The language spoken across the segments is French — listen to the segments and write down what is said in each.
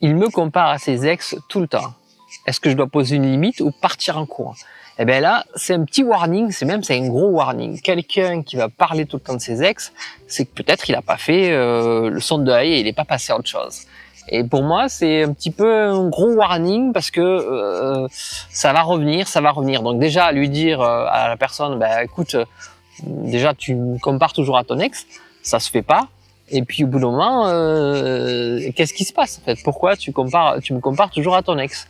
Il me compare à ses ex tout le temps. Est-ce que je dois poser une limite ou partir en courant? Eh bien là, c'est un petit warning, c'est un gros warning. Quelqu'un qui va parler tout le temps de ses ex, c'est que peut-être il n'a pas fait le son de deuil et il n'est pas passé à autre chose. Et pour moi, c'est un petit peu un gros warning parce que ça va revenir, ça va revenir. Donc déjà, lui dire à la personne, bah, écoute, déjà tu me compares toujours à ton ex, ça se fait pas. Et puis au bout d'un moment, qu'est-ce qui se passe en fait? Pourquoi tu me compares toujours à ton ex?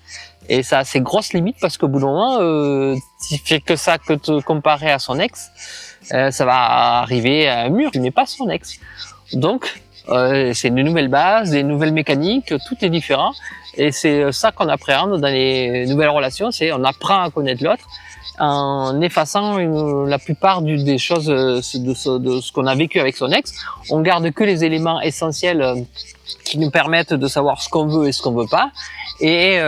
Et ça a ses grosses limites parce qu'au bout d'un moment, tu fais que ça, que te comparer à son ex, ça va arriver à un mur, tu n'es pas son ex. Donc c'est une nouvelle base, des nouvelles mécaniques, tout est différent. Et c'est ça qu'on appréhende dans les nouvelles relations, c'est on apprend à connaître l'autre en effaçant la plupart des choses de ce qu'on a vécu avec son ex. On garde que les éléments essentiels qui nous permettent de savoir ce qu'on veut et ce qu'on veut pas. Et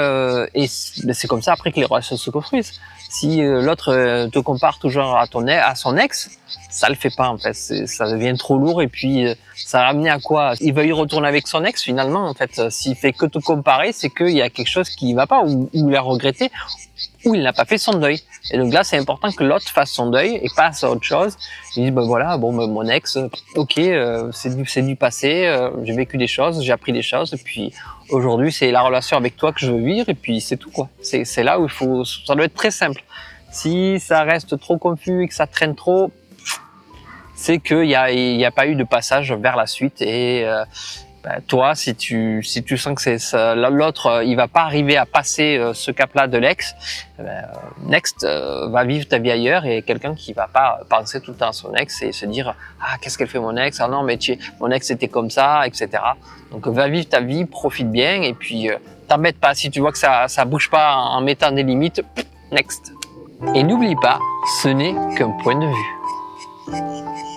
c'est comme ça après que les relations se construisent. Si l'autre te compare toujours à son ex, ça le fait pas en fait. Ça devient trop lourd et puis ça va amener à quoi? Il va y retourner avec son ex finalement en fait. S'il fait que te comparer, c'est qu'il y a quelque chose qui va pas ou il a regretté ou il n'a pas fait son deuil. Et donc là, c'est important que l'autre fasse son deuil et passe à autre chose. Il dit, ben voilà, bon, ben, mon ex, ok, c'est du passé, j'ai vécu des choses, j'ai appris des choses, et puis aujourd'hui, c'est la relation avec toi que je veux vivre, et puis c'est tout, quoi. C'est là où ça doit être très simple. Si ça reste trop confus et que ça traîne trop, c'est qu'il y a pas eu de passage vers la suite et toi, si tu sens que c'est l'autre, il va pas arriver à passer ce cap-là de l'ex, next va vivre ta vie ailleurs et quelqu'un qui va pas penser tout le temps à son ex et se dire ah qu'est-ce qu'elle fait mon ex, ah non mais mon ex était comme ça, etc. Donc va vivre ta vie, profite bien et puis t'embête pas si tu vois que ça bouge pas en mettant des limites, next. Et n'oublie pas, ce n'est qu'un point de vue.